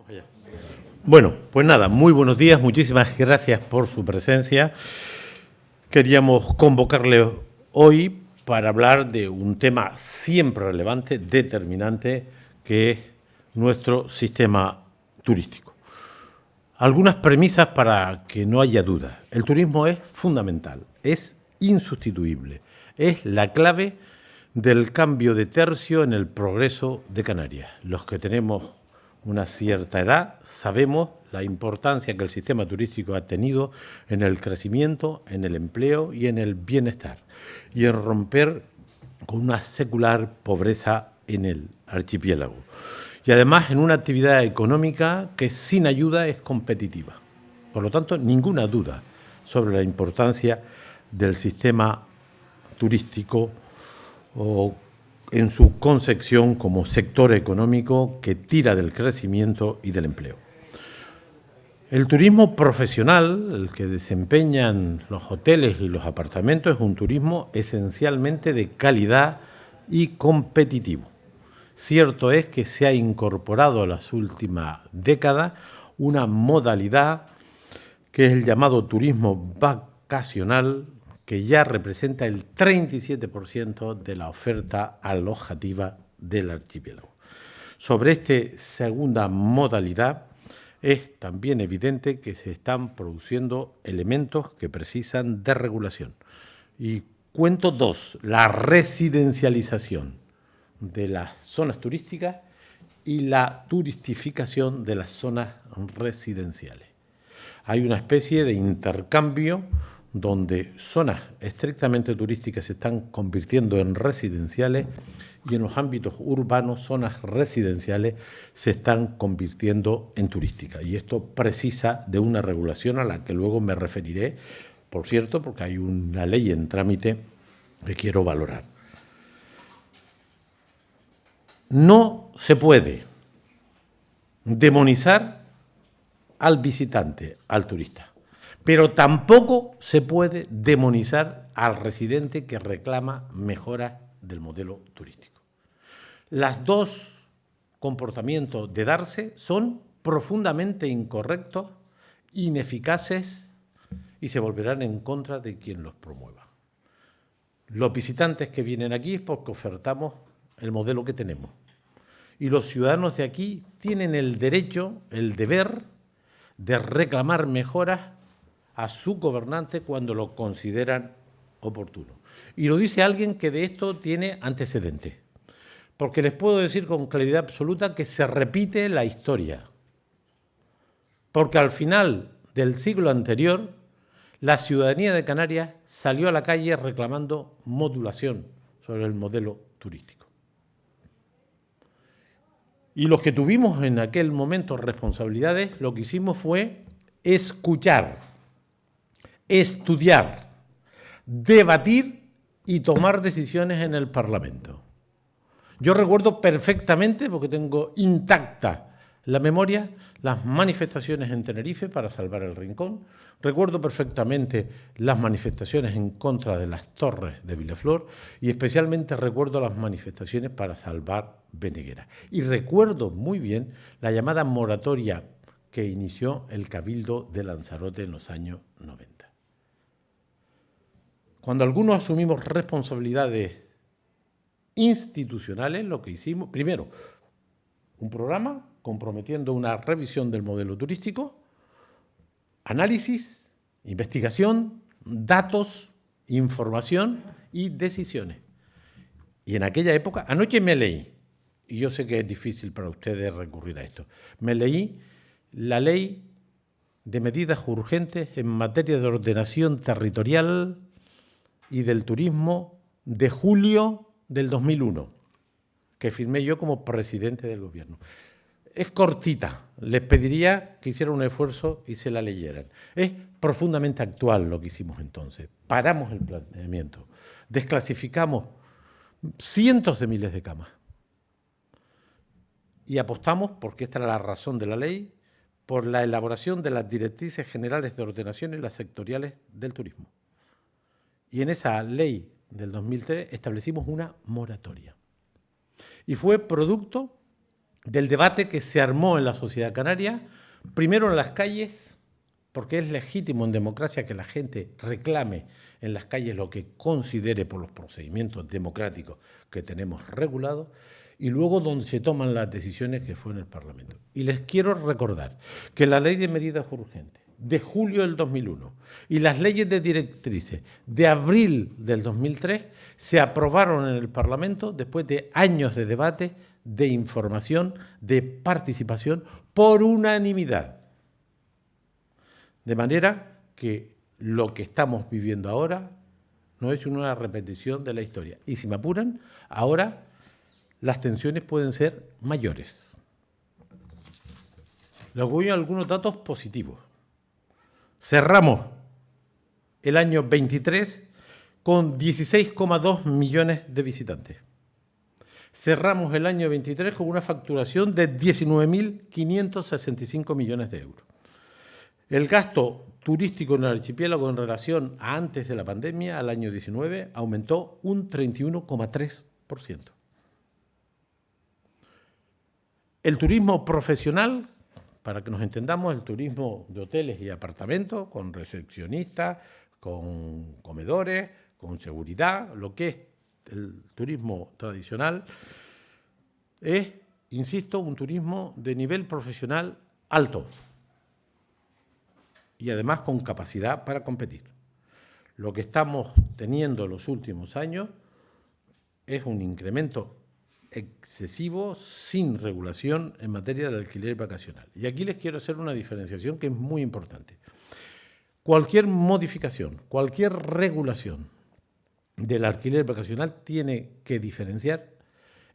Allá. Bueno, pues nada, muy buenos días, muchísimas gracias por su presencia. Queríamos convocarle hoy para hablar de un tema siempre relevante, determinante, que es nuestro sistema turístico. Algunas premisas para que no haya duda. El turismo es fundamental, es insustituible, es la clave del cambio de tercio en el progreso de Canarias. Los que tenemos una cierta edad sabemos la importancia que el sistema turístico ha tenido en el crecimiento, en el empleo y en el bienestar, y en romper con una secular pobreza en el archipiélago. Y además en una actividad económica que sin ayuda es competitiva. Por lo tanto, ninguna duda sobre la importancia del sistema turístico o en su concepción como sector económico que tira del crecimiento y del empleo. El turismo profesional, el que desempeñan los hoteles y los apartamentos, es un turismo esencialmente de calidad y competitivo. Cierto es que se ha incorporado en las últimas décadas una modalidad que es el llamado turismo vacacional, que ya representa el 37% de la oferta alojativa del archipiélago. Sobre esta segunda modalidad es también evidente que se están produciendo elementos que precisan de regulación. Y cuento dos: la residencialización de las zonas turísticas y la turistificación de las zonas residenciales. Hay una especie de intercambio donde zonas estrictamente turísticas se están convirtiendo en residenciales y en los ámbitos urbanos zonas residenciales se están convirtiendo en turísticas. Y esto precisa de una regulación a la que luego me referiré, por cierto, porque hay una ley en trámite que quiero valorar. No se puede demonizar al visitante, al turista, pero tampoco se puede demonizar al residente que reclama mejoras del modelo turístico. Los dos comportamientos de darse son profundamente incorrectos, ineficaces y se volverán en contra de quien los promueva. Los visitantes que vienen aquí es porque ofertamos el modelo que tenemos. Y los ciudadanos de aquí tienen el derecho, el deber de reclamar mejoras a su gobernante cuando lo consideran oportuno. Y lo dice alguien que de esto tiene antecedentes, porque les puedo decir con claridad absoluta que se repite la historia. Porque al final del siglo anterior, la ciudadanía de Canarias salió a la calle reclamando modulación sobre el modelo turístico. Y los que tuvimos en aquel momento responsabilidades, lo que hicimos fue escuchar, estudiar, debatir y tomar decisiones en el Parlamento. Yo recuerdo perfectamente, porque tengo intacta la memoria, las manifestaciones en Tenerife para salvar el Rincón. Recuerdo perfectamente las manifestaciones en contra de las torres de Vilaflor y especialmente recuerdo las manifestaciones para salvar Beneguera. Y recuerdo muy bien la llamada moratoria que inició el Cabildo de Lanzarote en los años 90. Cuando algunos asumimos responsabilidades institucionales, lo que hicimos, primero, un programa comprometiendo una revisión del modelo turístico, análisis, investigación, datos, información y decisiones. Y en aquella época, anoche me leí, y yo sé que es difícil para ustedes recurrir a esto, me leí la ley de medidas urgentes en materia de ordenación territorial y del turismo de julio del 2001, que firmé yo como presidente del gobierno. Es cortita, les pediría que hicieran un esfuerzo y se la leyeran. Es profundamente actual lo que hicimos entonces. Paramos el planeamiento, desclasificamos cientos de miles de camas y apostamos, porque esta era la razón de la ley, por la elaboración de las directrices generales de ordenación y las sectoriales del turismo. Y en esa ley del 2003 establecimos una moratoria. Y fue producto del debate que se armó en la sociedad canaria, primero en las calles, porque es legítimo en democracia que la gente reclame en las calles lo que considere por los procedimientos democráticos que tenemos regulados, y luego donde se toman las decisiones, que fue en el Parlamento. Y les quiero recordar que la Ley de Medidas Urgentes de julio del 2001 y las leyes de directrices de abril del 2003 se aprobaron en el Parlamento después de años de debate, de información, de participación, por unanimidad. De manera que lo que estamos viviendo ahora no es una repetición de la historia. Y si me apuran, ahora las tensiones pueden ser mayores. Les voy a algunos datos positivos. Cerramos el año 23 con 16,2 millones de visitantes. Cerramos el año 23 con una facturación de 19.565 millones de euros. El gasto turístico en el archipiélago en relación a antes de la pandemia, al año 19, aumentó un 31,3%. El turismo profesional, para que nos entendamos, el turismo de hoteles y apartamentos, con recepcionistas, con comedores, con seguridad, lo que es el turismo tradicional, es, insisto, un turismo de nivel profesional alto y además con capacidad para competir. Lo que estamos teniendo en los últimos años es un incremento excesivo, sin regulación en materia del alquiler vacacional. Y aquí les quiero hacer una diferenciación que es muy importante. Cualquier modificación, cualquier regulación del alquiler vacacional tiene que diferenciar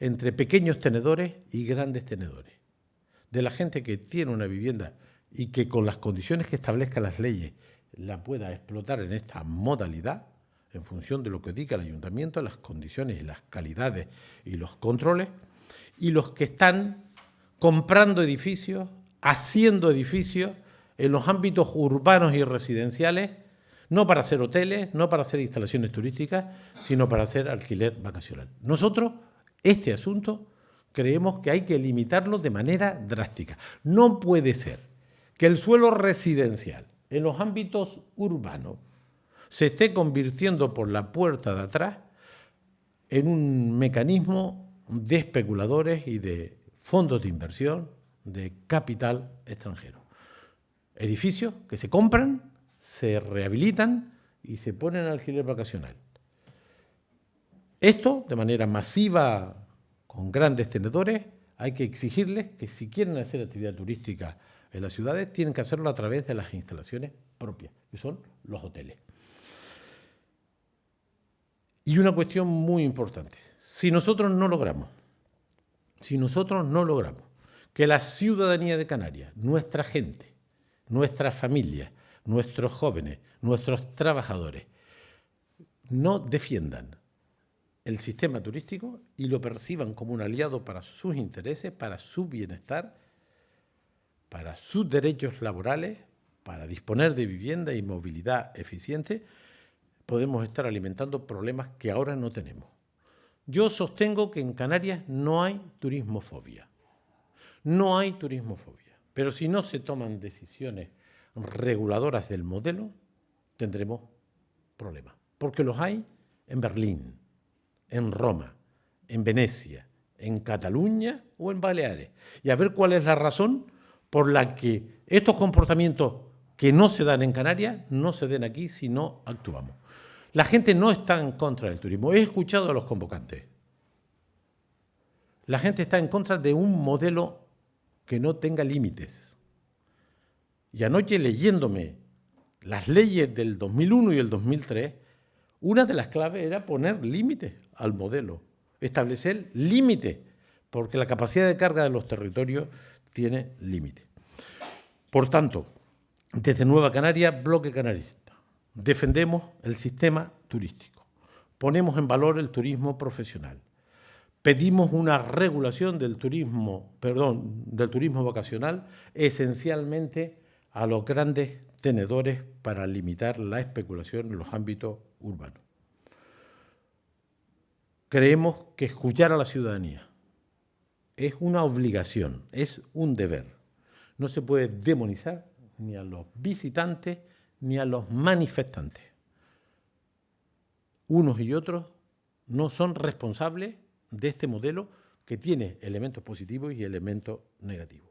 entre pequeños tenedores y grandes tenedores. De la gente que tiene una vivienda y que con las condiciones que establezcan las leyes la pueda explotar en esta modalidad, en función de lo que diga el ayuntamiento, las condiciones y las calidades y los controles, y los que están comprando edificios, haciendo edificios en los ámbitos urbanos y residenciales, no para hacer hoteles, no para hacer instalaciones turísticas, sino para hacer alquiler vacacional. Nosotros, este asunto, creemos que hay que limitarlo de manera drástica. No puede ser que el suelo residencial en los ámbitos urbanos se esté convirtiendo por la puerta de atrás en un mecanismo de especuladores y de fondos de inversión, de capital extranjero. Edificios que se compran, se rehabilitan y se ponen al alquiler vacacional. Esto, de manera masiva, con grandes tenedores, hay que exigirles que si quieren hacer actividad turística en las ciudades, tienen que hacerlo a través de las instalaciones propias, que son los hoteles. Y una cuestión muy importante, si nosotros no logramos que la ciudadanía de Canarias, nuestra gente, nuestras familias, nuestros jóvenes, nuestros trabajadores, no defiendan el sistema turístico y lo perciban como un aliado para sus intereses, para su bienestar, para sus derechos laborales, para disponer de vivienda y movilidad eficiente, podemos estar alimentando problemas que ahora no tenemos. Yo sostengo que en Canarias no hay turismofobia. No hay turismofobia. Pero si no se toman decisiones reguladoras del modelo, tendremos problemas. Porque los hay en Berlín, en Roma, en Venecia, en Cataluña o en Baleares. Y a ver cuál es la razón por la que estos comportamientos que no se dan en Canarias no se den aquí si no actuamos. La gente no está en contra del turismo. He escuchado a los convocantes. La gente está en contra de un modelo que no tenga límites. Y anoche, leyéndome las leyes del 2001 y el 2003, una de las claves era poner límites al modelo, establecer límites, porque la capacidad de carga de los territorios tiene límites. Por tanto, desde Nueva Canarias, Bloque Canarista, defendemos el sistema turístico, ponemos en valor el turismo profesional, pedimos una regulación del turismo vacacional, esencialmente a los grandes tenedores para limitar la especulación en los ámbitos urbanos. Creemos que escuchar a la ciudadanía, es una obligación, es un deber. No se puede demonizar ni a los visitantes ni a los manifestantes. Unos y otros no son responsables de este modelo que tiene elementos positivos y elementos negativos.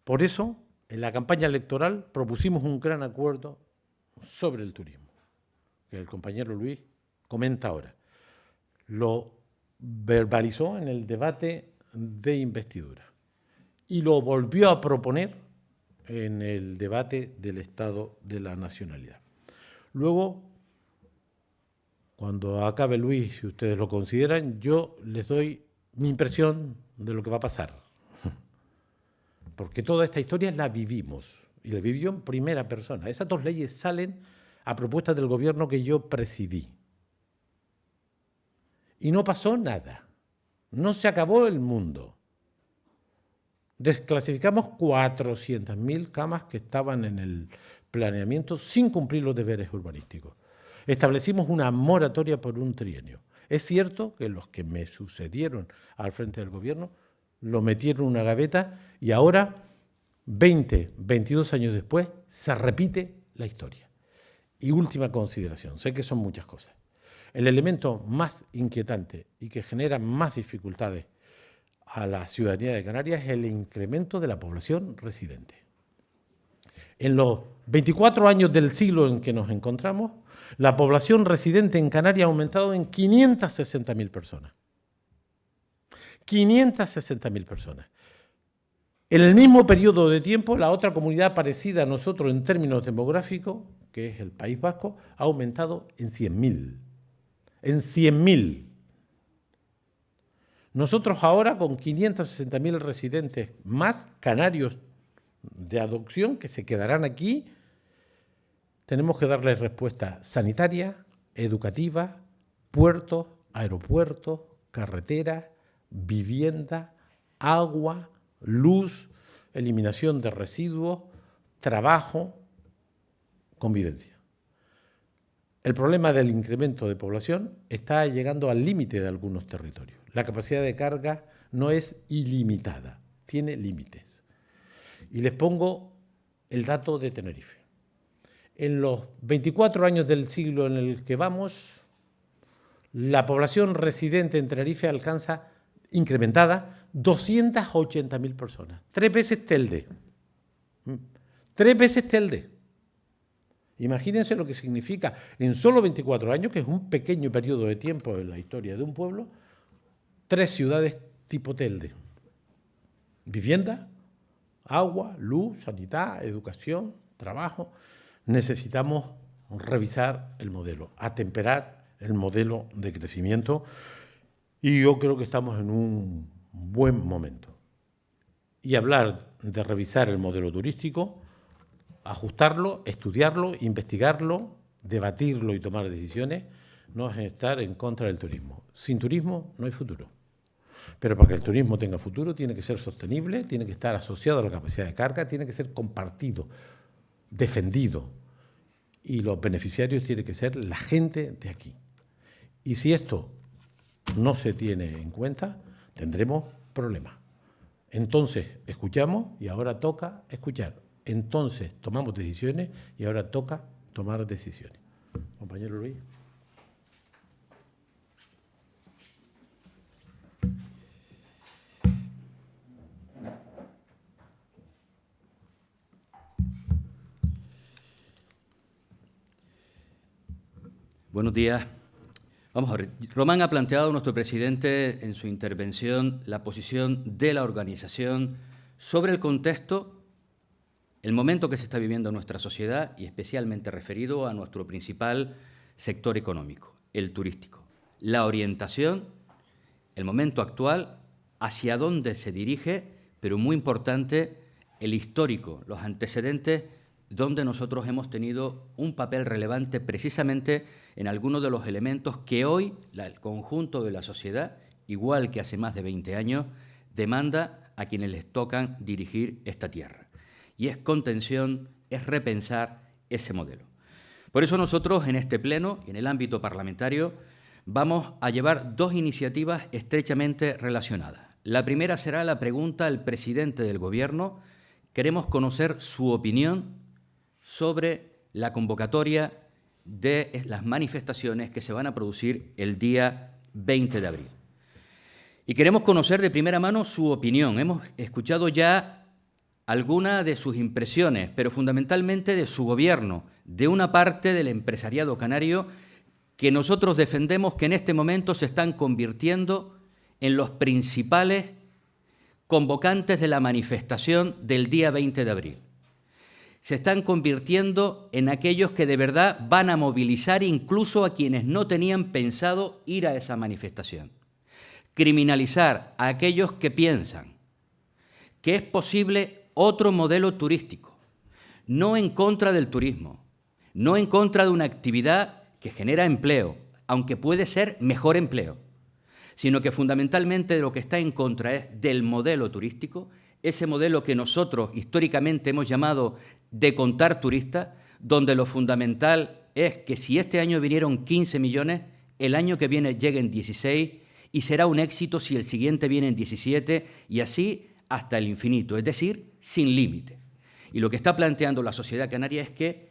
Por eso, en la campaña electoral propusimos un gran acuerdo sobre el turismo, que el compañero Luis comenta ahora. Lo verbalizó en el debate de investidura y lo volvió a proponer en el debate del Estado de la Nacionalidad. Luego, cuando acabe Luis, si ustedes lo consideran, yo les doy mi impresión de lo que va a pasar. Porque toda esta historia la vivimos, y la vivió en primera persona. Esas dos leyes salen a propuesta del gobierno que yo presidí. Y no pasó nada. No se acabó el mundo. Desclasificamos 400.000 camas que estaban en el planeamiento sin cumplir los deberes urbanísticos. Establecimos una moratoria por un trienio. Es cierto que los que me sucedieron al frente del gobierno lo metieron en una gaveta y ahora, 22 años después, se repite la historia. Y última consideración, sé que son muchas cosas. El elemento más inquietante y que genera más dificultades a la ciudadanía de Canarias es el incremento de la población residente. En los 24 años del siglo en que nos encontramos, la población residente en Canarias ha aumentado en 560.000 personas. 560.000 personas. En el mismo periodo de tiempo, la otra comunidad parecida a nosotros en términos demográficos, que es el País Vasco, ha aumentado en 100.000. En 100.000. Nosotros ahora, con 560.000 residentes más canarios de adopción que se quedarán aquí, tenemos que darles respuesta sanitaria, educativa, puertos, aeropuertos, carreteras, vivienda, agua, luz, eliminación de residuos, trabajo, convivencia. El problema del incremento de población está llegando al límite de algunos territorios. La capacidad de carga no es ilimitada, tiene límites. Y les pongo el dato de Tenerife. En los 24 años del siglo en el que vamos, la población residente en Tenerife alcanza, incrementada, 280.000 personas. 3 veces Telde. 3 veces Telde. Imagínense lo que significa en solo 24 años, que es un pequeño periodo de tiempo en la historia de un pueblo, 3 ciudades tipo Telde. Vivienda, agua, luz, sanidad, educación, trabajo. Necesitamos revisar el modelo, atemperar el modelo de crecimiento y yo creo que estamos en un buen momento. Y hablar de revisar el modelo turístico, ajustarlo, estudiarlo, investigarlo, debatirlo y tomar decisiones, no es estar en contra del turismo. Sin turismo no hay futuro. Pero para que el turismo tenga futuro tiene que ser sostenible, tiene que estar asociado a la capacidad de carga, tiene que ser compartido, defendido. Y los beneficiarios tienen que ser la gente de aquí. Y si esto no se tiene en cuenta, tendremos problemas. Entonces escuchamos y ahora toca escuchar. Entonces tomamos decisiones y ahora toca tomar decisiones. Compañero Luis. Buenos días. Vamos a ver, Román ha planteado, nuestro presidente, en su intervención, la posición de la organización sobre el contexto, el momento que se está viviendo en nuestra sociedad y especialmente referido a nuestro principal sector económico, el turístico. La orientación, el momento actual, hacia dónde se dirige, pero muy importante, el histórico, los antecedentes, donde nosotros hemos tenido un papel relevante precisamente en algunos de los elementos que hoy el conjunto de la sociedad, igual que hace más de 20 años, demanda a quienes les tocan dirigir esta tierra. Y es contención, es repensar ese modelo. Por eso nosotros en este pleno y en el ámbito parlamentario vamos a llevar 2 iniciativas estrechamente relacionadas. La primera será la pregunta al presidente del Gobierno. Queremos conocer su opinión sobre la convocatoria de las manifestaciones que se van a producir el día 20 de abril. Y queremos conocer de primera mano su opinión. Hemos escuchado ya algunas de sus impresiones, pero fundamentalmente de su gobierno, de una parte del empresariado canario que nosotros defendemos que en este momento se están convirtiendo en los principales convocantes de la manifestación del día 20 de abril. Se están convirtiendo en aquellos que de verdad van a movilizar incluso a quienes no tenían pensado ir a esa manifestación. Criminalizar a aquellos que piensan que es posible otro modelo turístico, no en contra del turismo, no en contra de una actividad que genera empleo, aunque puede ser mejor empleo, sino que fundamentalmente lo que está en contra es del modelo turístico, ese modelo que nosotros históricamente hemos llamado de contar turistas, donde lo fundamental es que si este año vinieron 15 millones, el año que viene lleguen 16 y será un éxito si el siguiente viene en 17 y así hasta el infinito, es decir, sin límite. Y lo que está planteando la sociedad canaria es que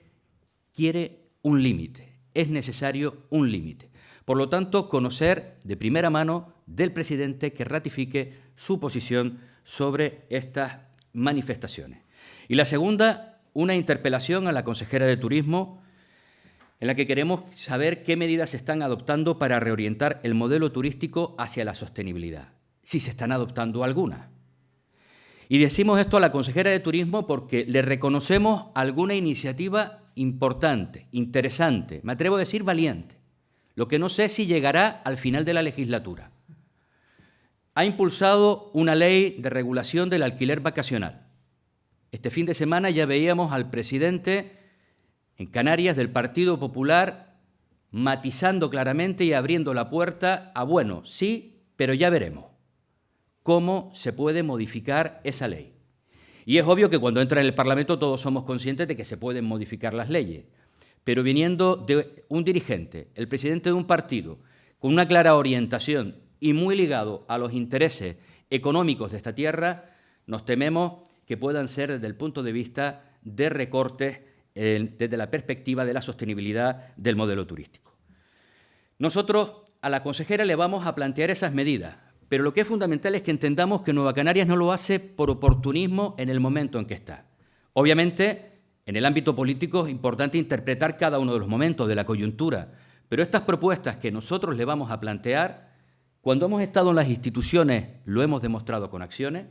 quiere un límite, es necesario un límite. Por lo tanto, conocer de primera mano del presidente que ratifique su posición sobre estas manifestaciones. Y la segunda, una interpelación a la consejera de Turismo en la que queremos saber qué medidas se están adoptando para reorientar el modelo turístico hacia la sostenibilidad, si se están adoptando algunas. Y decimos esto a la consejera de Turismo porque le reconocemos alguna iniciativa importante, interesante, me atrevo a decir valiente. Lo que no sé si llegará al final de la legislatura. Ha impulsado una ley de regulación del alquiler vacacional. Este fin de semana ya veíamos al presidente en Canarias del Partido Popular matizando claramente y abriendo la puerta a, bueno, sí, pero ya veremos cómo se puede modificar esa ley. Y es obvio que cuando entra en el Parlamento todos somos conscientes de que se pueden modificar las leyes. Pero viniendo de un dirigente, el presidente de un partido, con una clara orientación y muy ligado a los intereses económicos de esta tierra, nos tememos que puedan ser desde el punto de vista de recortes desde la perspectiva de la sostenibilidad del modelo turístico. Nosotros a la consejera le vamos a plantear esas medidas, pero lo que es fundamental es que entendamos que Nueva Canarias no lo hace por oportunismo en el momento en que está. Obviamente, en el ámbito político es importante interpretar cada uno de los momentos de la coyuntura, pero estas propuestas que nosotros le vamos a plantear, cuando hemos estado en las instituciones lo hemos demostrado con acciones,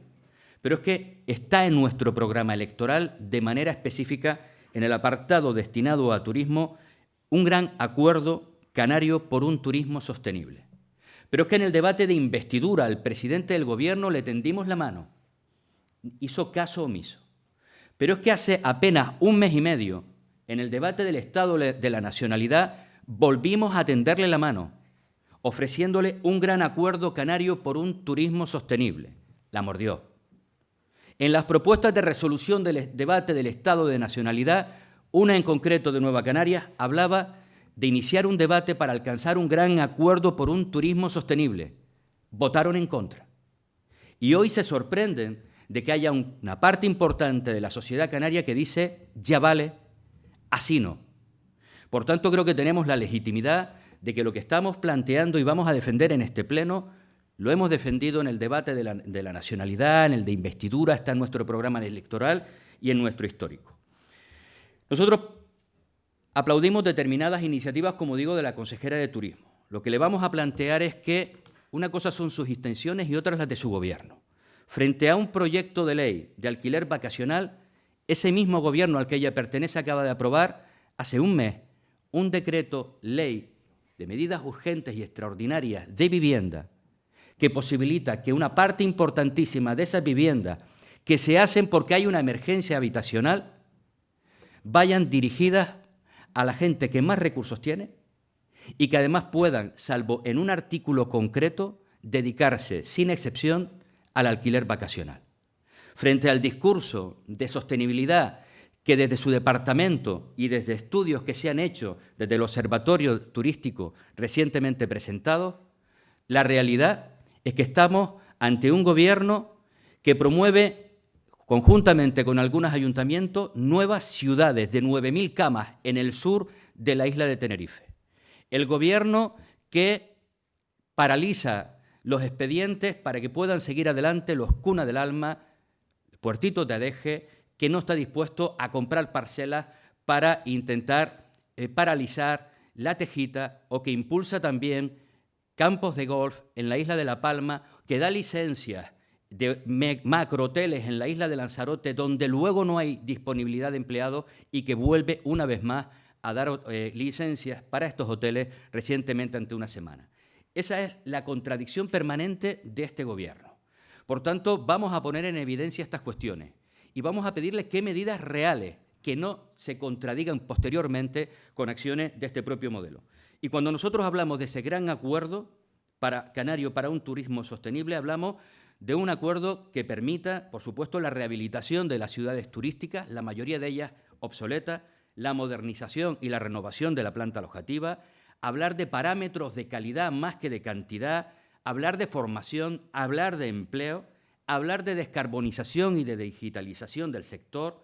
pero es que está en nuestro programa electoral de manera específica en el apartado destinado a turismo, un gran acuerdo canario por un turismo sostenible. Pero es que en el debate de investidura al presidente del Gobierno le tendimos la mano, hizo caso omiso. Pero es que hace apenas un mes y medio, en el debate del Estado de la Nacionalidad, volvimos a tenderle la mano, ofreciéndole un gran acuerdo canario por un turismo sostenible. La mordió. En las propuestas de resolución del debate del Estado de Nacionalidad, una en concreto de Nueva Canarias, hablaba de iniciar un debate para alcanzar un gran acuerdo por un turismo sostenible. Votaron en contra. Y hoy se sorprenden de que haya una parte importante de la sociedad canaria que dice, ya vale, así no. Por tanto, creo que tenemos la legitimidad de que lo que estamos planteando y vamos a defender en este pleno, lo hemos defendido en el debate de la nacionalidad, en el de investidura, está en nuestro programa electoral y en nuestro histórico. Nosotros aplaudimos determinadas iniciativas, como digo, de la consejera de Turismo. Lo que le vamos a plantear es que una cosa son sus intenciones y otras las de su gobierno. Frente a un proyecto de ley de alquiler vacacional, ese mismo gobierno al que ella pertenece acaba de aprobar hace un mes un decreto ley de medidas urgentes y extraordinarias de vivienda que posibilita que una parte importantísima de esas viviendas que se hacen porque hay una emergencia habitacional vayan dirigidas a la gente que más recursos tiene y que además puedan, salvo en un artículo concreto, dedicarse sin excepción al alquiler vacacional. Frente al discurso de sostenibilidad que desde su departamento y desde estudios que se han hecho desde el Observatorio Turístico recientemente presentados, la realidad es que estamos ante un gobierno que promueve, conjuntamente con algunos ayuntamientos, nuevas ciudades de 9.000 camas en el sur de la isla de Tenerife. El gobierno que paraliza los expedientes para que puedan seguir adelante los Cuna del Alma, Puertitos de Adeje, que no está dispuesto a comprar parcelas para intentar paralizar La Tejita, o que impulsa también campos de golf en la isla de La Palma, que da licencias de macrohoteles en la isla de Lanzarote, donde luego no hay disponibilidad de empleados, y que vuelve una vez más a dar licencias para estos hoteles recientemente ante una semana. Esa es la contradicción permanente de este gobierno. Por tanto, vamos a poner en evidencia estas cuestiones y vamos a pedirles qué medidas reales que no se contradigan posteriormente con acciones de este propio modelo. Y cuando nosotros hablamos de ese gran acuerdo canario para un turismo sostenible, hablamos de un acuerdo que permita, por supuesto, la rehabilitación de las ciudades turísticas, la mayoría de ellas obsoletas, la modernización y la renovación de la planta alojativa, hablar de parámetros de calidad más que de cantidad, hablar de formación, hablar de empleo, hablar de descarbonización y de digitalización del sector,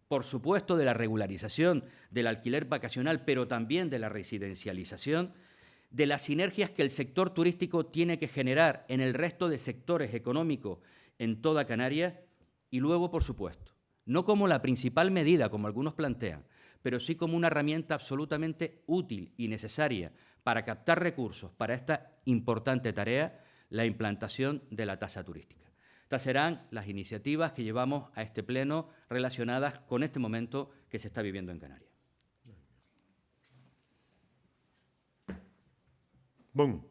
por supuesto de la regularización del alquiler vacacional, pero también de la residencialización, de las sinergias que el sector turístico tiene que generar en el resto de sectores económicos en toda Canarias, y luego, por supuesto, no como la principal medida, como algunos plantean, pero sí como una herramienta absolutamente útil y necesaria para captar recursos para esta importante tarea, la implantación de la tasa turística. Estas serán las iniciativas que llevamos a este pleno relacionadas con este momento que se está viviendo en Canarias. Bon,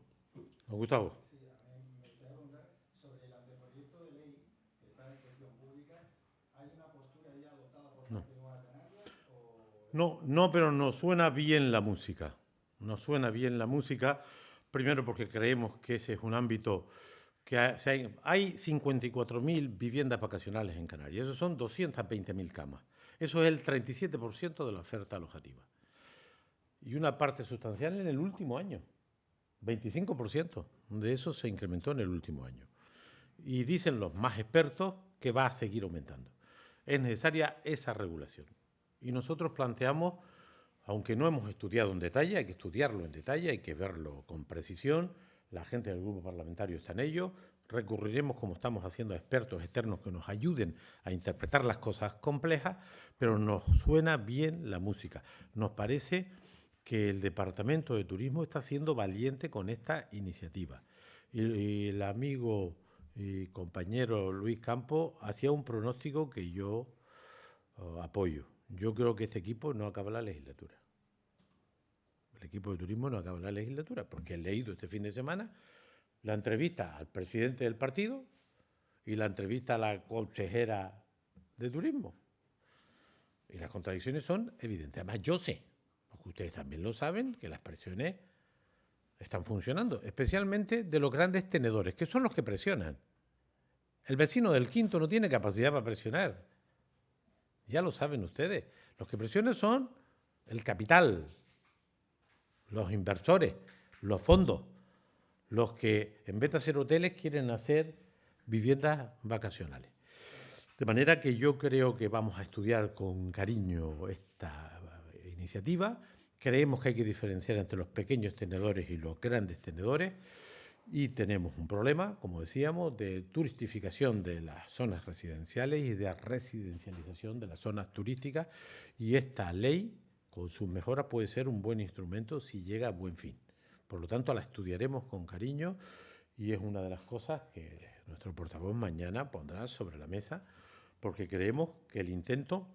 Gustavo. Sí, a mí me gustaría preguntar sobre el anteproyecto de ley que está en exposición pública. ¿Hay una postura ya adoptada por parte de Nueva Canarias? No, pero nos suena bien la música. Nos suena bien la música, primero porque creemos que ese es un ámbito que hay 54.000 viviendas vacacionales en Canarias. Eso son 220.000 camas. Eso es el 37% de la oferta alojativa. Y una parte sustancial en el último año. 25% de eso se incrementó en el último año. Y dicen los más expertos que va a seguir aumentando. Es necesaria esa regulación. Y nosotros planteamos, aunque no hemos estudiado en detalle, hay que estudiarlo en detalle, hay que verlo con precisión, la gente del grupo parlamentario está en ello, recurriremos, como estamos haciendo, a expertos externos que nos ayuden a interpretar las cosas complejas, pero nos suena bien la música. Nos parece que el Departamento de Turismo está siendo valiente con esta iniciativa. Y el amigo y compañero Luis Campos hacía un pronóstico que yo apoyo. Yo creo que este equipo no acaba la legislatura. El equipo de turismo no acaba la legislatura, porque he leído este fin de semana la entrevista al presidente del partido y la entrevista a la consejera de turismo. Y las contradicciones son evidentes. Además, yo sé, porque ustedes también lo saben, que las presiones están funcionando, especialmente de los grandes tenedores, que son los que presionan. El vecino del quinto no tiene capacidad para presionar. Ya lo saben ustedes. Los que presionan son el capital, los inversores, los fondos, los que en vez de hacer hoteles quieren hacer viviendas vacacionales. De manera que yo creo que vamos a estudiar con cariño esta iniciativa. Creemos que hay que diferenciar entre los pequeños tenedores y los grandes tenedores. Y tenemos un problema, como decíamos, de turistificación de las zonas residenciales y de residencialización de las zonas turísticas. Y esta ley, con sus mejoras, puede ser un buen instrumento si llega a buen fin. Por lo tanto, la estudiaremos con cariño y es una de las cosas que nuestro portavoz mañana pondrá sobre la mesa, porque creemos que el intento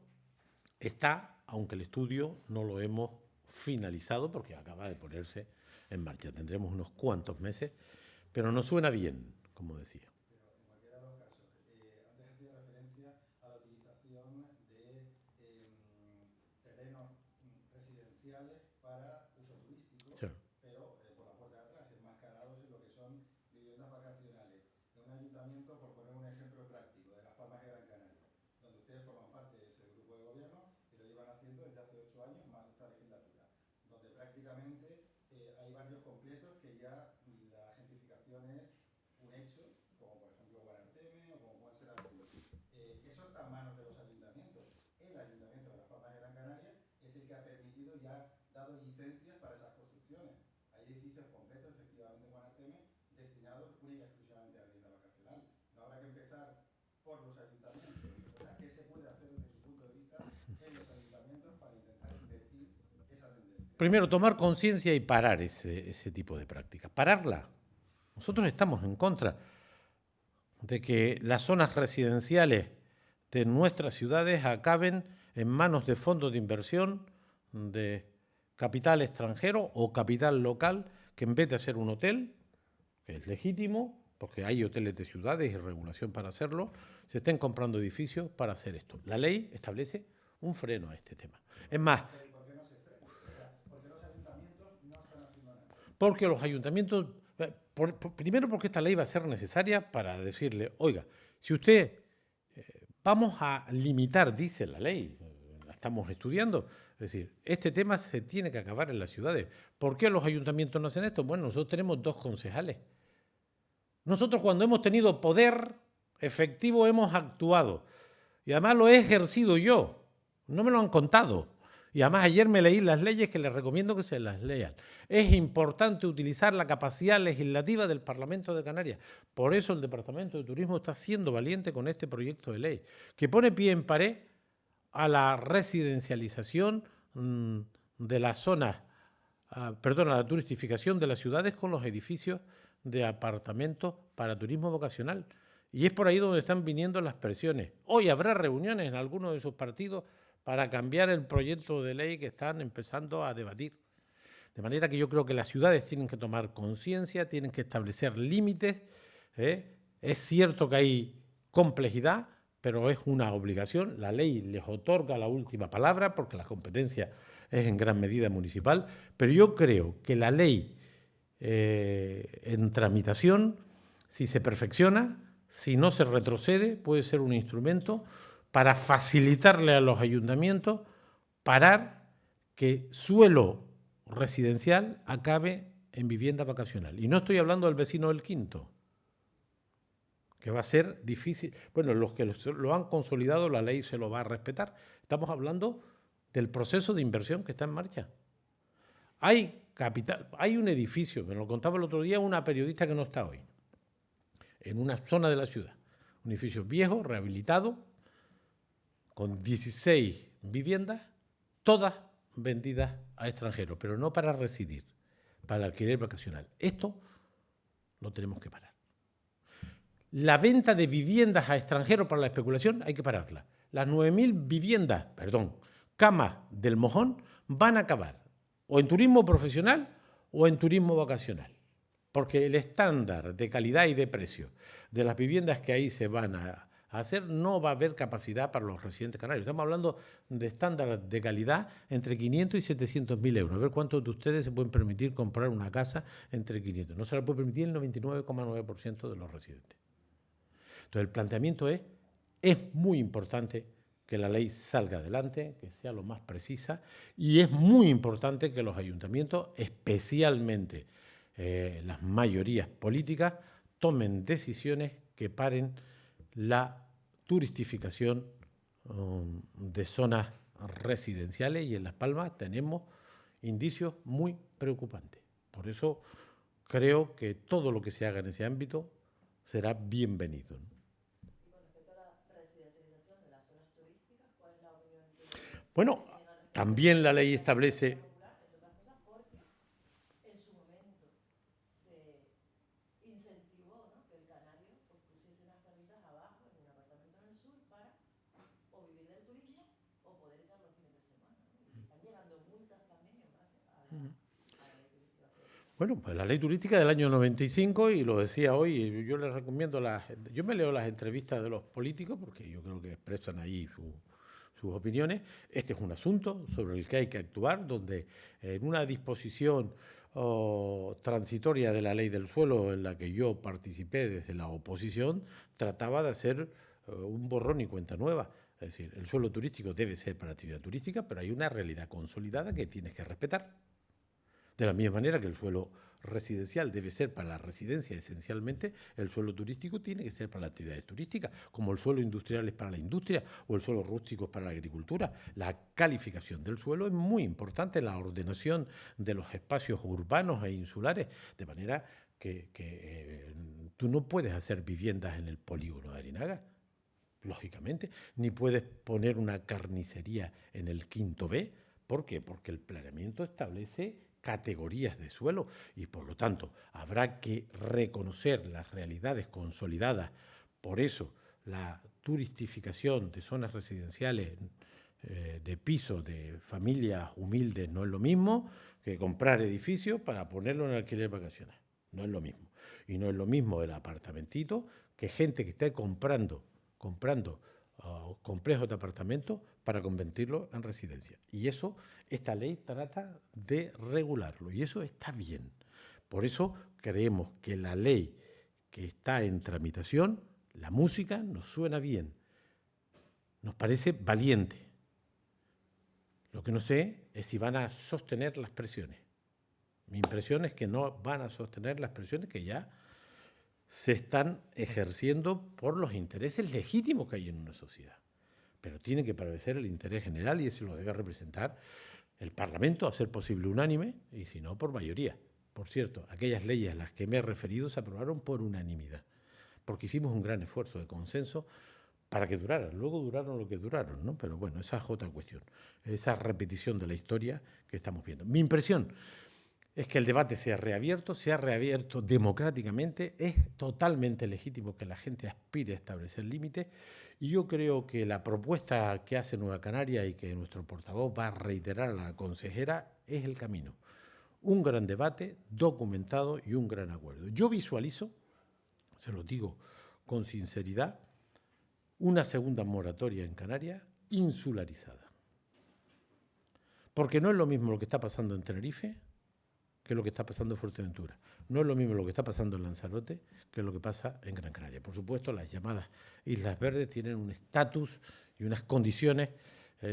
está, aunque el estudio no lo hemos finalizado, porque acaba de ponerse en marcha. Tendremos unos cuantos meses, pero nos suena bien, como decía. Pero en cualquiera de los casos, antes hacía referencia a la utilización de terrenos residenciales para uso turístico, Sí. pero por la puerta de atrás, enmascarados en lo que son viviendas vacacionales. En un ayuntamiento, por poner un ejemplo práctico, de Las Palmas de Gran Canaria, donde ustedes forman parte de ese grupo de gobierno y lo llevan haciendo desde hace 8 años, más esta legislatura, donde prácticamente hay barrios completos que ya la gentrificación es un hecho, como por ejemplo Primero, tomar conciencia y parar ese tipo de prácticas. Pararla. Nosotros estamos en contra de que las zonas residenciales de nuestras ciudades acaben en manos de fondos de inversión de capital extranjero o capital local, que en vez de hacer un hotel, que es legítimo, porque hay hoteles de ciudades y regulación para hacerlo, se estén comprando edificios para hacer esto. La ley establece un freno a este tema. Es más, porque los ayuntamientos, primero porque esta ley va a ser necesaria para decirle, oiga, si usted, vamos a limitar, dice la ley, la estamos estudiando, es decir, este tema se tiene que acabar en las ciudades. ¿Por qué los ayuntamientos no hacen esto? Bueno, nosotros tenemos 2 concejales. Nosotros cuando hemos tenido poder efectivo hemos actuado. Y además lo he ejercido yo. No me lo han contado. Y además ayer me leí las leyes que les recomiendo que se las lean. Es importante utilizar la capacidad legislativa del Parlamento de Canarias. Por eso el Departamento de Turismo está siendo valiente con este proyecto de ley, que pone pie en pared a la residencialización de las zonas, a la turistificación de las ciudades con los edificios de apartamentos para turismo vocacional. Y es por ahí donde están viniendo las presiones. Hoy habrá reuniones en algunos de sus partidos para cambiar el proyecto de ley que están empezando a debatir. De manera que yo creo que las ciudades tienen que tomar conciencia, tienen que establecer límites. Es cierto que hay complejidad, pero es una obligación. La ley les otorga la última palabra porque la competencia es en gran medida municipal. Pero yo creo que la ley en tramitación, si se perfecciona, si no se retrocede, puede ser un instrumento para facilitarle a los ayuntamientos parar que suelo residencial acabe en vivienda vacacional. Y no estoy hablando del vecino del Quinto, que va a ser difícil. Bueno, los que lo han consolidado, la ley se lo va a respetar. Estamos hablando del proceso de inversión que está en marcha. Hay un edificio, me lo contaba el otro día una periodista que no está hoy, en una zona de la ciudad. Un edificio viejo, rehabilitado, con 16 viviendas, todas vendidas a extranjeros, pero no para residir, para alquiler vacacional. Esto lo tenemos que parar. La venta de viviendas a extranjeros para la especulación hay que pararla. Las 9.000 camas del Mojón van a acabar o en turismo profesional o en turismo vacacional, porque el estándar de calidad y de precio de las viviendas que ahí se van a hacer, no va a haber capacidad para los residentes canarios. Estamos hablando de estándar de calidad entre 500 y 700.000 euros. A ver cuántos de ustedes se pueden permitir comprar una casa entre 500. No se la puede permitir el 99,9% de los residentes. Entonces el planteamiento es muy importante que la ley salga adelante, que sea lo más precisa, y es muy importante que los ayuntamientos, especialmente las mayorías políticas, tomen decisiones que paren la turistificación de zonas residenciales, y en Las Palmas tenemos indicios muy preocupantes. Por eso creo que todo lo que se haga en ese ámbito será bienvenido. Y con respecto a la residencialización de las zonas turísticas, ¿cuál es la opinión que Bueno, también la ley establece... Bueno, pues la ley turística del año 95, y lo decía hoy, yo les recomiendo yo me leo las entrevistas de los políticos porque yo creo que expresan ahí sus opiniones. Este es un asunto sobre el que hay que actuar, donde en una disposición transitoria de la ley del suelo en la que yo participé desde la oposición, trataba de hacer un borrón y cuenta nueva. Es decir, el suelo turístico debe ser para actividad turística, pero hay una realidad consolidada que tienes que respetar. De la misma manera que el suelo residencial debe ser para la residencia esencialmente, el suelo turístico tiene que ser para las actividades turísticas, como el suelo industrial es para la industria o el suelo rústico es para la agricultura. La calificación del suelo es muy importante, la ordenación de los espacios urbanos e insulares, de manera que tú no puedes hacer viviendas en el polígono de Arinaga, lógicamente, ni puedes poner una carnicería en el Quinto B, ¿Por qué? Porque el planeamiento establece categorías de suelo y, por lo tanto, habrá que reconocer las realidades consolidadas. Por eso, la turistificación de zonas residenciales, de pisos de familias humildes, no es lo mismo que comprar edificios para ponerlo en alquiler vacacional. No es lo mismo. Y no es lo mismo el apartamentito que gente que esté comprando complejos de apartamentos para convertirlo en residencia. Y eso, esta ley trata de regularlo, y eso está bien. Por eso creemos que la ley que está en tramitación, la música nos suena bien, nos parece valiente. Lo que no sé es si van a sostener las presiones. Mi impresión es que no van a sostener las presiones que ya se están ejerciendo por los intereses legítimos que hay en una sociedad. Pero tiene que prevalecer el interés general y eso lo debe representar el Parlamento, a ser posible unánime, y si no, por mayoría. Por cierto, aquellas leyes a las que me he referido se aprobaron por unanimidad, porque hicimos un gran esfuerzo de consenso para que duraran. Luego duraron lo que duraron, ¿no? Pero bueno, esa es otra cuestión, esa repetición de la historia que estamos viendo. Mi impresión es que el debate se ha reabierto democráticamente, es totalmente legítimo que la gente aspire a establecer límites, y yo creo que la propuesta que hace Nueva Canaria y que nuestro portavoz va a reiterar a la consejera es el camino. Un gran debate documentado y un gran acuerdo. Yo visualizo, se lo digo con sinceridad, una segunda moratoria en Canarias insularizada. Porque no es lo mismo lo que está pasando en Tenerife que lo que está pasando en Fuerteventura. No es lo mismo lo que está pasando en Lanzarote que lo que pasa en Gran Canaria. Por supuesto, las llamadas Islas Verdes tienen un estatus y unas condiciones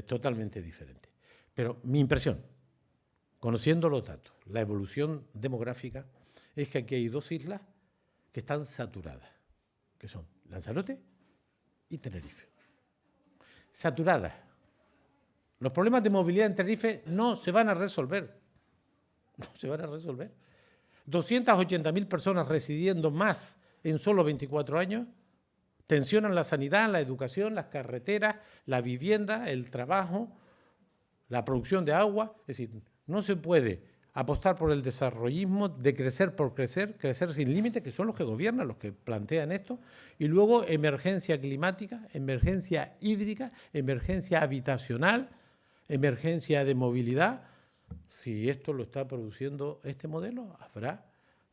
totalmente diferentes. Pero mi impresión, conociendo los datos, la evolución demográfica, es que aquí hay dos islas que están saturadas, que son Lanzarote y Tenerife. Saturadas. Los problemas de movilidad en Tenerife no se van a resolver. No se van a resolver. 280.000 personas residiendo más en solo 24 años tensionan la sanidad, la educación, las carreteras, la vivienda, el trabajo, la producción de agua. Es decir, no se puede apostar por el desarrollismo de crecer por crecer, crecer sin límites, que son los que gobiernan, los que plantean esto, y luego emergencia climática, emergencia hídrica, emergencia habitacional, emergencia de movilidad. Si esto lo está produciendo este modelo, habrá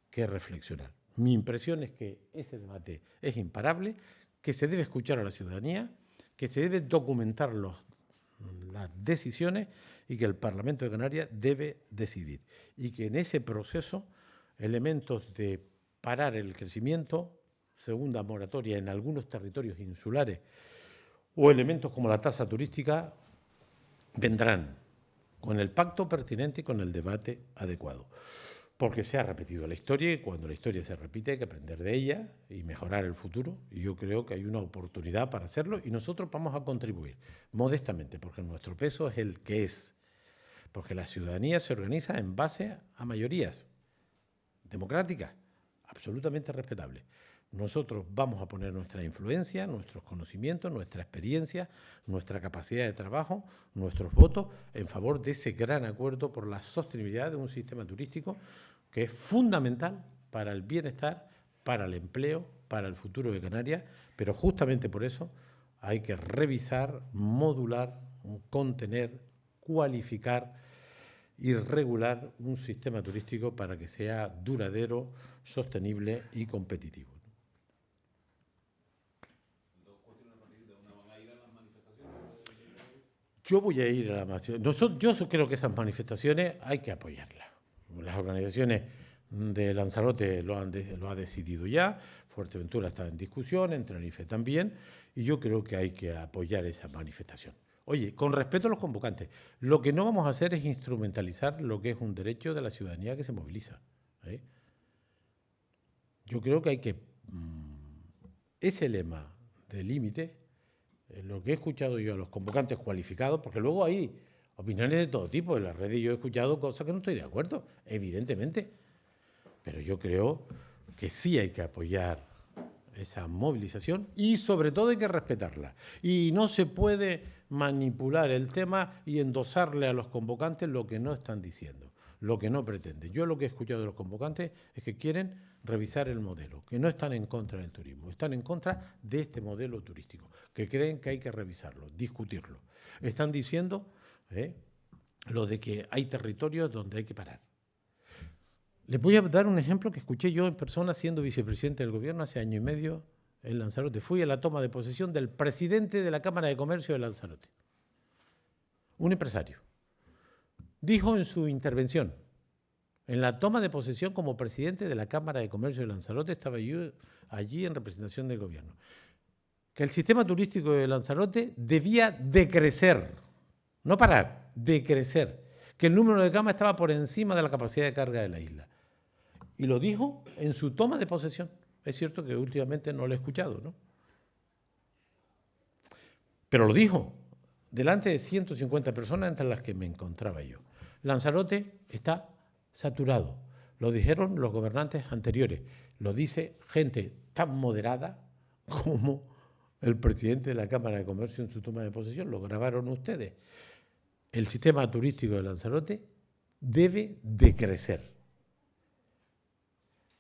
que reflexionar. Mi impresión es que ese debate es imparable, que se debe escuchar a la ciudadanía, que se deben documentar las decisiones y que el Parlamento de Canarias debe decidir. Y que en ese proceso, elementos de parar el crecimiento, segunda moratoria en algunos territorios insulares o elementos como la tasa turística vendrán con el pacto pertinente y con el debate adecuado. Porque se ha repetido la historia y cuando la historia se repite hay que aprender de ella y mejorar el futuro. Y yo creo que hay una oportunidad para hacerlo y nosotros vamos a contribuir modestamente porque nuestro peso es el que es. Porque la ciudadanía se organiza en base a mayorías democráticas, absolutamente respetables. Nosotros vamos a poner nuestra influencia, nuestros conocimientos, nuestra experiencia, nuestra capacidad de trabajo, nuestros votos en favor de ese gran acuerdo por la sostenibilidad de un sistema turístico que es fundamental para el bienestar, para el empleo, para el futuro de Canarias, pero justamente por eso hay que revisar, modular, contener, cualificar y regular un sistema turístico para que sea duradero, sostenible y competitivo. Yo voy a ir a la manifestación. Yo creo que esas manifestaciones hay que apoyarlas. Las organizaciones de Lanzarote lo ha decidido ya, Fuerteventura está en discusión, en Tenerife también, y yo creo que hay que apoyar esa manifestación. Oye, con respeto a los convocantes, lo que no vamos a hacer es instrumentalizar lo que es un derecho de la ciudadanía que se moviliza. Yo creo que hay que... ese lema de límite, lo que he escuchado yo a los convocantes cualificados, porque luego hay opiniones de todo tipo, en las redes yo he escuchado cosas que no estoy de acuerdo, evidentemente, pero yo creo que sí hay que apoyar esa movilización y sobre todo hay que respetarla. Y no se puede manipular el tema y endosarle a los convocantes lo que no están diciendo, lo que no pretenden. Yo lo que he escuchado de los convocantes es que quieren revisar el modelo, que no están en contra del turismo, están en contra de este modelo turístico, que creen que hay que revisarlo, discutirlo. Están diciendo lo de que hay territorios donde hay que parar. Les voy a dar un ejemplo que escuché yo en persona siendo vicepresidente del gobierno hace año y medio en Lanzarote. Fui a la toma de posesión del presidente de la Cámara de Comercio de Lanzarote, un empresario. Dijo en su intervención, en la toma de posesión como presidente de la Cámara de Comercio de Lanzarote, estaba yo allí en representación del gobierno, que el sistema turístico de Lanzarote debía decrecer, no parar, decrecer, que el número de camas estaba por encima de la capacidad de carga de la isla. Y lo dijo en su toma de posesión. Es cierto que últimamente no lo he escuchado, ¿no? Pero lo dijo delante de 150 personas entre las que me encontraba yo. Lanzarote está saturado. Lo dijeron los gobernantes anteriores. Lo dice gente tan moderada como el presidente de la Cámara de Comercio en su toma de posesión. Lo grabaron ustedes. El sistema turístico de Lanzarote debe decrecer.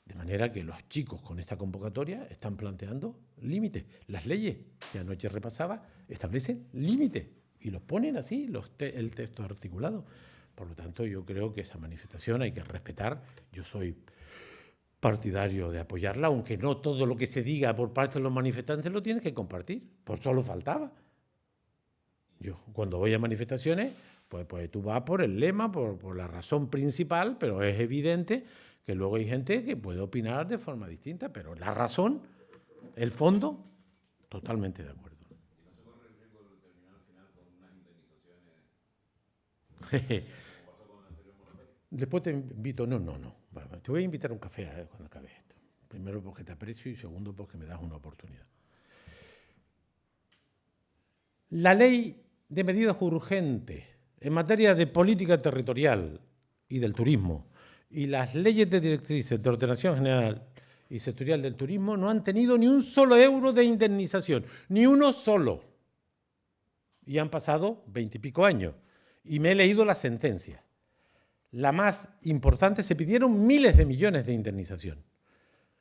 De manera que los chicos con esta convocatoria están planteando límites. Las leyes que anoche repasaba establecen límites y los ponen así, el texto articulado. Por lo tanto, yo creo que esa manifestación hay que respetar. Yo soy partidario de apoyarla, aunque no todo lo que se diga por parte de los manifestantes lo tienes que compartir. Por solo faltaba. Yo cuando voy a manifestaciones, pues tú vas por el lema, por la razón principal, pero es evidente que luego hay gente que puede opinar de forma distinta, pero la razón, el fondo, totalmente de acuerdo. ¿Y no se corre el riesgo de terminar al final con unas indemnizaciones como pasó con el anterior moratorio? Después te invito, no. Te voy a invitar a un café cuando acabe esto. Primero porque te aprecio y segundo porque me das una oportunidad. La ley de medidas urgentes en materia de política territorial y del turismo y las leyes de directrices de ordenación general y sectorial del turismo no han tenido ni un solo euro de indemnización, ni uno solo. Y han pasado 20 y pico años. Y me he leído la sentencia. La más importante, se pidieron miles de millones de indemnización.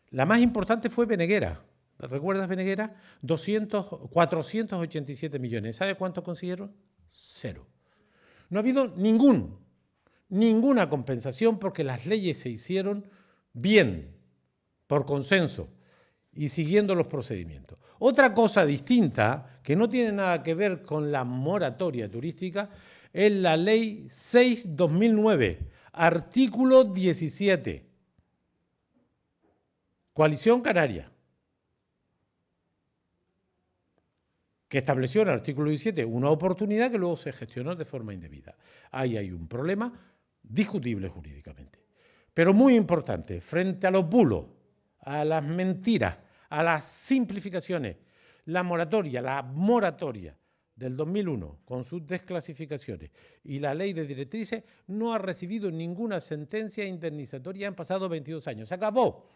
La más importante fue Beneguera. ¿Recuerdas Beneguera? 487 millones. ¿Sabe cuánto consiguieron? Cero. No ha habido ninguna compensación porque las leyes se hicieron bien, por consenso y siguiendo los procedimientos. Otra cosa distinta, que no tiene nada que ver con la moratoria turística, es la Ley 6/2009, artículo 17. Coalición Canaria, que estableció en el artículo 17 una oportunidad que luego se gestionó de forma indebida. Ahí hay un problema discutible jurídicamente, pero muy importante, frente a los bulos, a las mentiras, a las simplificaciones, la moratoria del 2001 con sus desclasificaciones y la ley de directrices no ha recibido ninguna sentencia indemnizatoria, han pasado 22 años, se acabó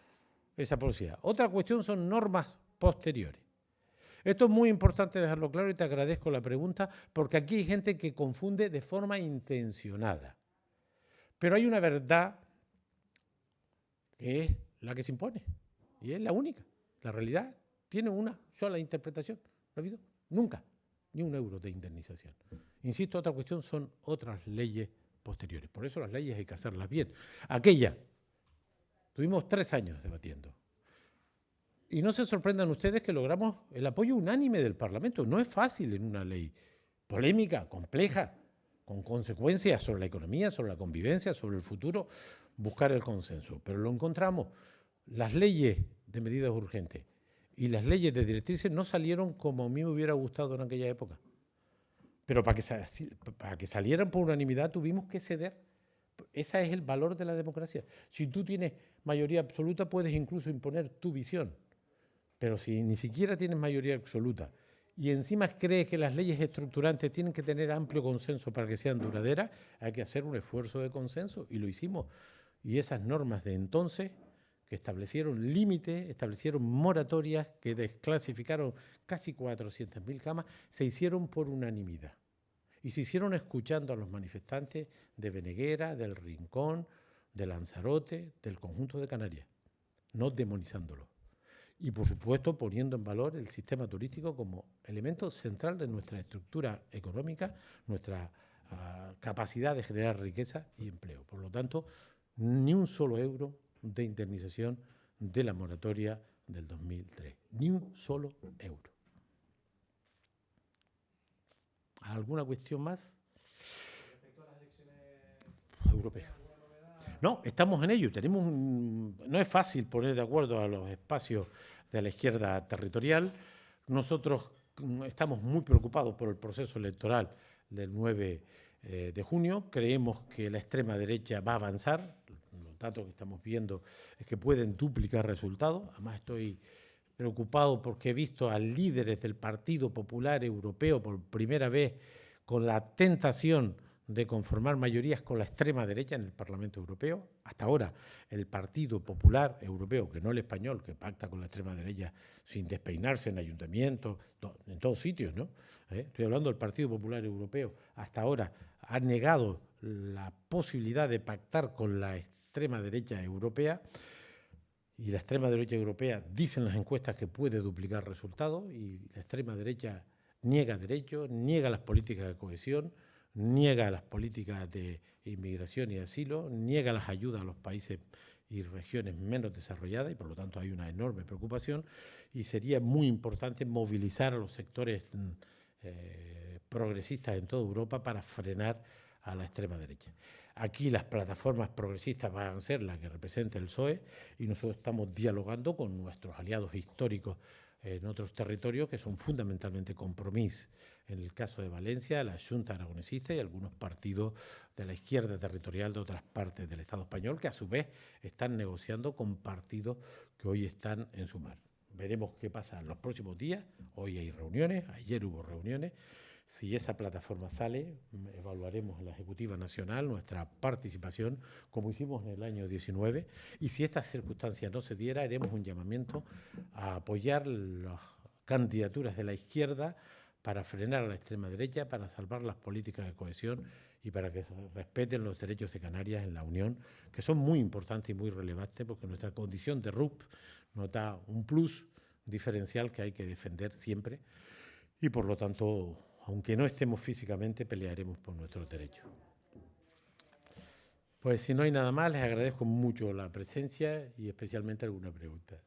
esa posibilidad. Otra cuestión son normas posteriores. Esto es muy importante dejarlo claro y te agradezco la pregunta porque aquí hay gente que confunde de forma intencionada. Pero hay una verdad que es la que se impone y es la única. La realidad tiene una sola interpretación. No ha habido nunca ni un euro de indemnización. Insisto, otra cuestión son otras leyes posteriores. Por eso las leyes hay que hacerlas bien. Aquella, tuvimos 3 años debatiendo. Y no se sorprendan ustedes que logramos el apoyo unánime del Parlamento. No es fácil en una ley polémica, compleja, con consecuencias sobre la economía, sobre la convivencia, sobre el futuro, buscar el consenso. Pero lo encontramos. Las leyes de medidas urgentes y las leyes de directrices no salieron como a mí me hubiera gustado en aquella época. Pero para que salieran por unanimidad tuvimos que ceder. Ese es el valor de la democracia. Si tú tienes mayoría absoluta, puedes incluso imponer tu visión. Pero si ni siquiera tienes mayoría absoluta y encima crees que las leyes estructurantes tienen que tener amplio consenso para que sean duraderas, hay que hacer un esfuerzo de consenso y lo hicimos. Y esas normas de entonces, que establecieron límites, establecieron moratorias, que desclasificaron casi 400.000 camas, se hicieron por unanimidad. Y se hicieron escuchando a los manifestantes de Beneguera, del Rincón, de Lanzarote, del conjunto de Canarias, no demonizándolos. Y, por supuesto, poniendo en valor el sistema turístico como elemento central de nuestra estructura económica, nuestra capacidad de generar riqueza y empleo. Por lo tanto, ni un solo euro de indemnización de la moratoria del 2003. Ni un solo euro. ¿Alguna cuestión más? Respecto a las elecciones Europeas. No, estamos en ello. No es fácil poner de acuerdo a los espacios de la izquierda territorial. Nosotros estamos muy preocupados por el proceso electoral del 9 de junio. Creemos que la extrema derecha va a avanzar. Los datos que estamos viendo es que pueden duplicar resultados. Además, estoy preocupado porque he visto a líderes del Partido Popular Europeo por primera vez con la tentación de conformar mayorías con la extrema derecha en el Parlamento Europeo. Hasta ahora, el Partido Popular Europeo, que no el español, que pacta con la extrema derecha sin despeinarse en ayuntamientos, en todos sitios, ¿no? Estoy hablando del Partido Popular Europeo. Hasta ahora ha negado la posibilidad de pactar con la extrema derecha europea. Y la extrema derecha europea, dicen las encuestas, que puede duplicar resultados, y la extrema derecha niega derechos, niega las políticas de cohesión, niega las políticas de inmigración y asilo, niega las ayudas a los países y regiones menos desarrolladas, y por lo tanto hay una enorme preocupación, y sería muy importante movilizar a los sectores progresistas en toda Europa para frenar a la extrema derecha. Aquí las plataformas progresistas van a ser las que representa el PSOE, y nosotros estamos dialogando con nuestros aliados históricos en otros territorios que son fundamentalmente Compromís, en el caso de Valencia, la Xunta Aragonesista y algunos partidos de la izquierda territorial de otras partes del Estado español, que a su vez están negociando con partidos que hoy están en Sumar. Veremos qué pasa en los próximos días. Hoy hay reuniones, ayer hubo reuniones. Si esa plataforma sale, evaluaremos en la Ejecutiva Nacional nuestra participación, como hicimos en el año 19, y si estas circunstancias no se diera, haremos un llamamiento a apoyar las candidaturas de la izquierda para frenar a la extrema derecha, para salvar las políticas de cohesión y para que se respeten los derechos de Canarias en la Unión, que son muy importantes y muy relevantes, porque nuestra condición de RUP nos da un plus diferencial que hay que defender siempre, y por lo tanto, aunque no estemos físicamente, pelearemos por nuestros derechos. Pues si no hay nada más, les agradezco mucho la presencia y especialmente alguna pregunta.